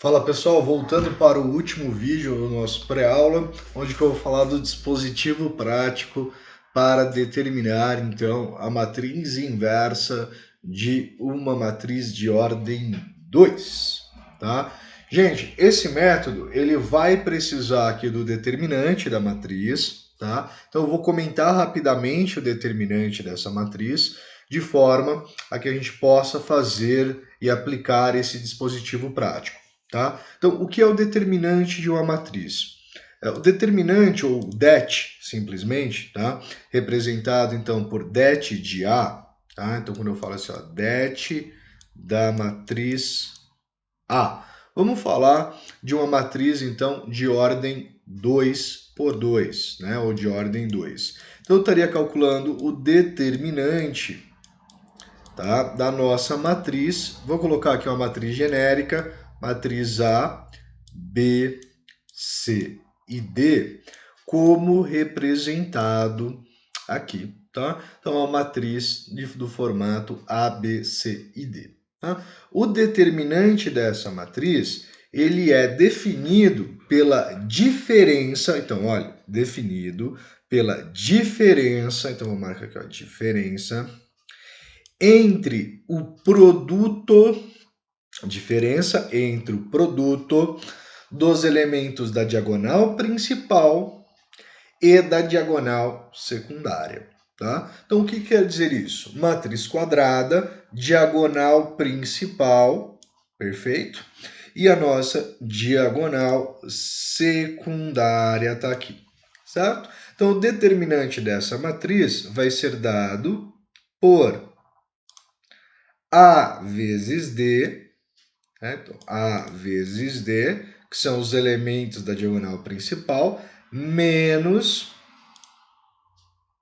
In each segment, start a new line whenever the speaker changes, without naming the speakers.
Fala pessoal, voltando para o último vídeo do nosso pré-aula, onde que eu vou falar do dispositivo prático para determinar então a matriz inversa de uma matriz de ordem 2, tá? Gente, esse método ele vai precisar aqui do determinante da matriz, tá? Então eu vou comentar rapidamente o determinante dessa matriz, de forma a que a gente possa fazer e aplicar esse dispositivo prático. Tá? Então, o que é o determinante de uma matriz? O determinante, ou det, simplesmente, tá? Representado, então, por det de A. Tá? Então, quando eu falo assim, ó, det da matriz A. Vamos falar de uma matriz, então, de ordem 2 por 2, né? Ou de ordem 2. Então, eu estaria calculando o determinante, tá, da nossa matriz. Vou colocar aqui uma matriz genérica, matriz A, B, C e D, como representado aqui, tá? Então, é uma matriz do formato A, B, C e D. Tá? O determinante dessa matriz, ele é definido pela diferença, então, olha, definido pela diferença, então, vou marcar aqui, ó, diferença entre o produto, diferença entre o produto dos elementos da diagonal principal e da diagonal secundária. Tá? Então, o que quer dizer isso? Matriz quadrada, diagonal principal, perfeito? E a nossa diagonal secundária está aqui, certo? Então, o determinante dessa matriz vai ser dado por A vezes D, né? Então, A vezes D, que são os elementos da diagonal principal, menos,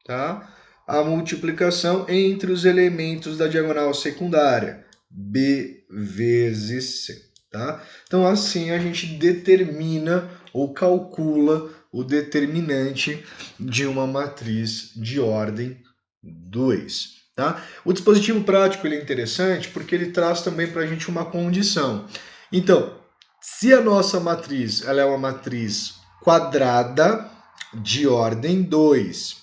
tá, a multiplicação entre os elementos da diagonal secundária, B vezes C. Tá? Então, assim a gente determina ou calcula o determinante de uma matriz de ordem 2. Tá? O dispositivo prático ele é interessante porque ele traz também para a gente uma condição. Então, se a nossa matriz ela é uma matriz quadrada de ordem 2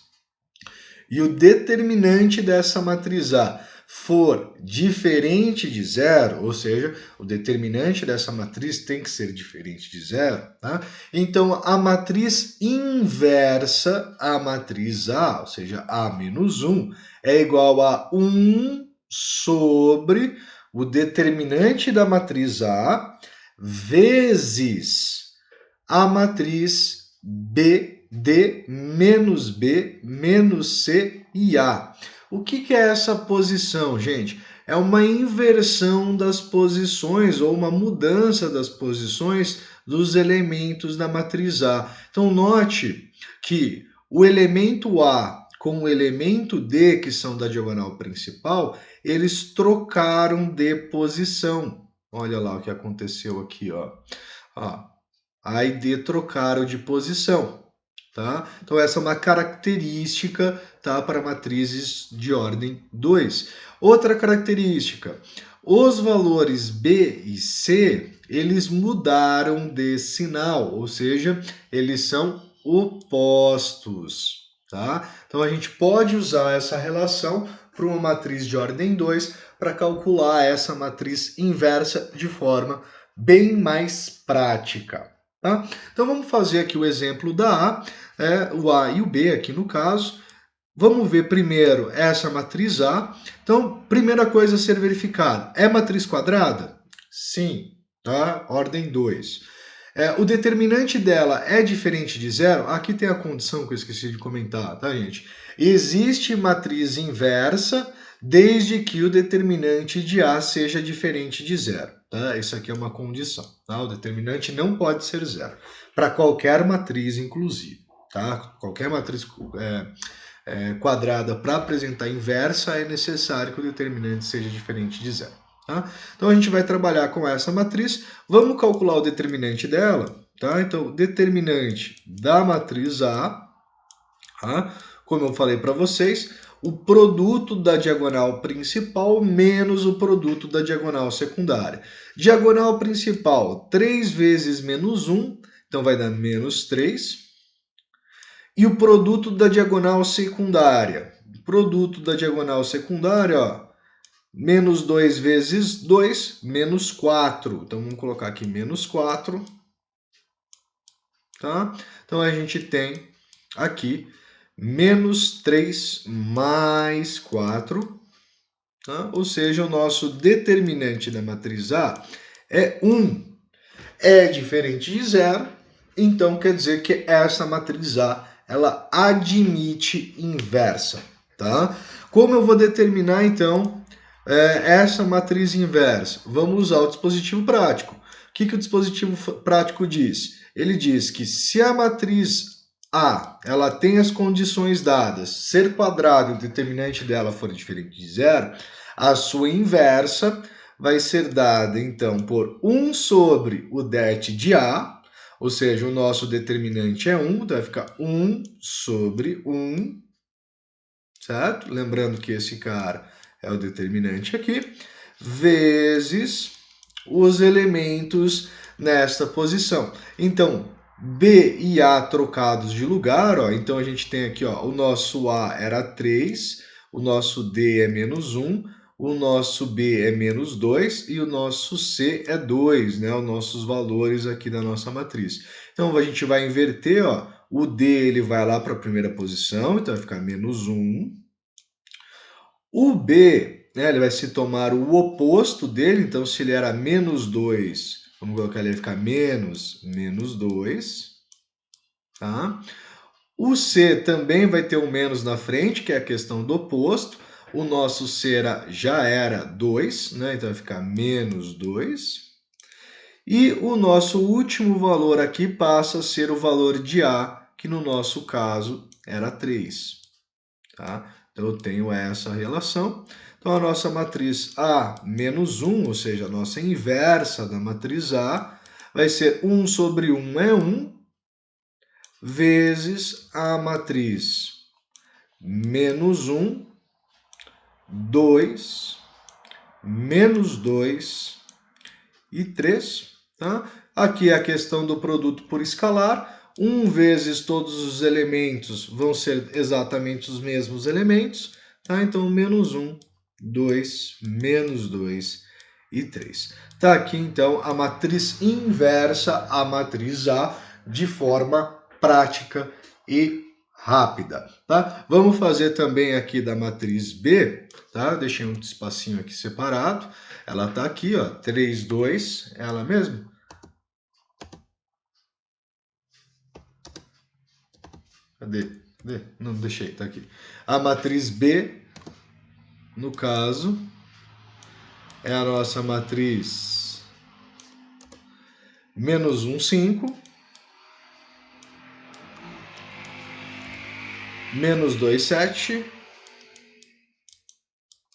e o determinante dessa matriz A for diferente de zero, ou seja, o determinante dessa matriz tem que ser diferente de zero, tá? Então, a matriz inversa à matriz A, ou seja, A menos 1, é igual a 1 sobre o determinante da matriz A vezes a matriz D menos B menos C e A. O que é essa posição, gente? É uma inversão das posições ou uma mudança das posições dos elementos da matriz A. Então, note que o elemento A com o elemento D, que são da diagonal principal, eles trocaram de posição. Olha lá o que aconteceu aqui, ó. A e D trocaram de posição. Tá? Então, essa é uma característica, tá, para matrizes de ordem 2. Outra característica, os valores B e C, eles mudaram de sinal, ou seja, eles são opostos. Tá? Então, a gente pode usar essa relação para uma matriz de ordem 2 para calcular essa matriz inversa de forma bem mais prática. Tá? Então, vamos fazer aqui o exemplo da A, o A e o B aqui no caso. Vamos ver primeiro essa matriz A. Então, primeira coisa a ser verificada, é matriz quadrada? Sim, tá? Ordem 2. O determinante dela é diferente de zero? Aqui tem a condição que eu esqueci de comentar, tá, gente? Existe matriz inversa desde que o determinante de A seja diferente de zero. Tá? Isso aqui é uma condição. Tá? O determinante não pode ser zero. Para qualquer matriz, inclusive. Tá? Qualquer matriz quadrada para apresentar inversa é necessário que o determinante seja diferente de zero. Tá? Então, a gente vai trabalhar com essa matriz. Vamos calcular o determinante dela. Tá? Então, o determinante da matriz A, tá? Como eu falei para vocês, o produto da diagonal principal menos o produto da diagonal secundária. Diagonal principal, 3 vezes menos 1, então vai dar menos 3. E o produto da diagonal secundária. Produto da diagonal secundária, ó, menos 2 vezes 2, menos 4. Então, vamos colocar aqui menos 4. Tá? Então, a gente tem aqui menos 3 mais 4. Tá? Ou seja, o nosso determinante da matriz A é 1. É diferente de 0, então quer dizer que essa matriz A ela admite inversa. Tá? Como eu vou determinar, então, essa matriz inversa? Vamos usar o dispositivo prático. O que o dispositivo prático diz? Ele diz que se a matriz A ela tem as condições dadas, ser quadrado e o determinante dela for diferente de 0, a sua inversa vai ser dada, então, por 1 sobre o det de A, ou seja, o nosso determinante é 1, então vai ficar 1 sobre 1, certo? Lembrando que esse cara é o determinante aqui, vezes os elementos nesta posição. Então, B e A trocados de lugar, ó, então a gente tem aqui, ó, o nosso A era 3, o nosso D é menos 1, o nosso B é menos 2 e o nosso C é 2, né? Os nossos valores aqui da nossa matriz. Então, a gente vai inverter, ó, o D ele vai lá para a primeira posição, então vai ficar menos 1. O B, né, ele vai se tomar o oposto dele, então se ele era menos 2, vamos colocar ele vai ficar menos 2. Tá? O C também vai ter um menos na frente, que é a questão do oposto. O nosso C já era 2, né? Então vai ficar menos 2. E o nosso último valor aqui passa a ser o valor de A, que no nosso caso era 3. Tá? Então eu tenho essa relação. Então a nossa matriz A menos 1, ou seja, a nossa inversa da matriz A, vai ser 1 sobre 1 é 1, vezes a matriz menos 1, 2, menos 2 e 3. Tá? Aqui é a questão do produto por escalar. 1 vezes todos os elementos vão ser exatamente os mesmos elementos. Tá? Então, menos 1, 2, menos 2 e 3. Tá aqui, então, a matriz inversa, a matriz A, de forma prática e rápida. Tá? Vamos fazer também aqui da matriz B. Tá? Deixei um espacinho aqui separado. Ela está aqui, ó, 3, 2, ela mesma. Cadê? Não, deixei, tá aqui. A matriz B, no caso, é a nossa matriz menos 1, 5, menos 2, 7.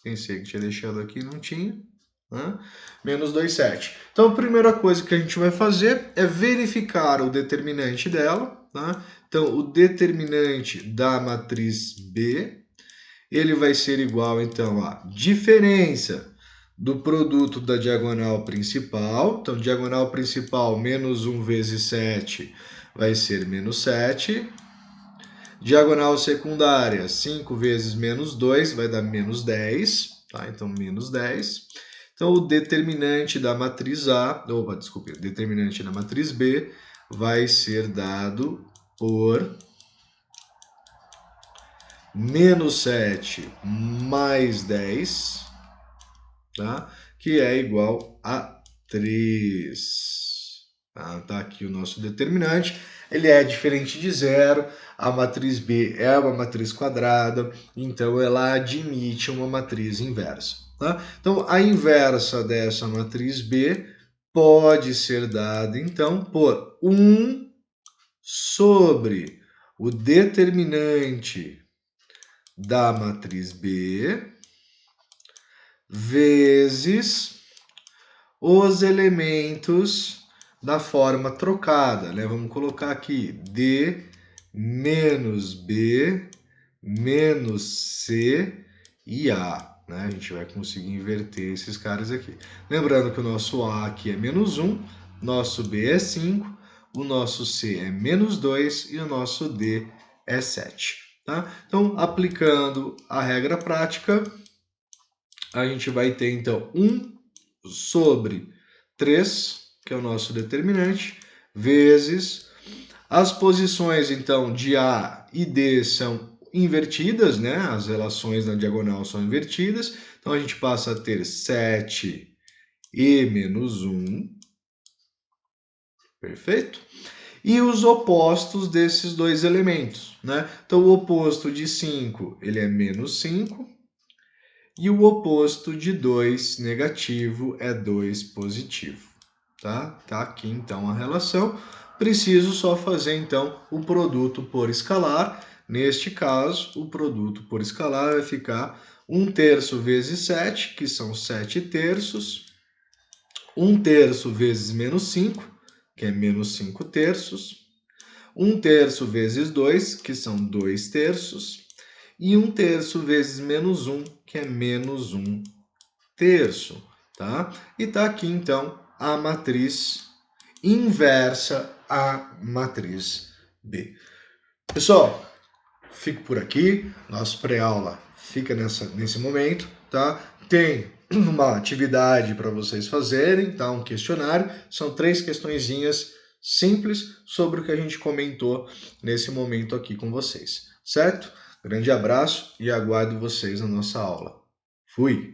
Pensei que tinha deixado aqui, não tinha. Né? Menos 2, 7. Então, a primeira coisa que a gente vai fazer é verificar o determinante dela. Tá? Então, o determinante da matriz B, ele vai ser igual, então, a diferença do produto da diagonal principal. Então, diagonal principal menos 1 vezes 7 vai ser menos 7. Diagonal secundária, 5 vezes menos 2 vai dar menos 10. Tá? Então, menos 10. Então, o determinante da matriz A, desculpe, o determinante da matriz B vai ser dado por menos 7 mais 10, tá? Que é igual a 3. Tá aqui o nosso determinante. Ele é diferente de 0. A matriz B é uma matriz quadrada, então ela admite uma matriz inversa. Tá? Então, a inversa dessa matriz B pode ser dada, então, por 1 sobre o determinante da matriz B vezes os elementos da forma trocada, né? Vamos colocar aqui D menos B menos C e A, né? A gente vai conseguir inverter esses caras aqui. Lembrando que o nosso A aqui é menos 1, nosso B é 5, o nosso C é menos 2 e o nosso D é 7. Tá? Então, aplicando a regra prática, a gente vai ter, então, 1 sobre 3, que é o nosso determinante, vezes as posições, então, de A e D são invertidas, né? As relações na diagonal são invertidas. Então, a gente passa a ter 7 e menos 1. Perfeito? E os opostos desses dois elementos, né? Então, o oposto de 5, ele é menos 5. E o oposto de 2 negativo é 2 positivo. Tá? Tá aqui, então, a relação. Preciso só fazer, então, o produto por escalar. Neste caso, o produto por escalar vai ficar 1/3 vezes 7, que são 7 terços. 1/3 vezes menos 5, que é menos 5 terços. 1/3 vezes 2, que são 2 terços. E 1/3 vezes menos 1, que é menos 1 terço. Tá? E tá aqui, então, a matriz inversa à matriz B. Pessoal, fico por aqui. Nosso pré-aula fica nesse momento, tá? Tem uma atividade para vocês fazerem, tá? Um questionário. São 3 questõezinhas simples sobre o que a gente comentou nesse momento aqui com vocês, certo? Grande abraço e aguardo vocês na nossa aula. Fui!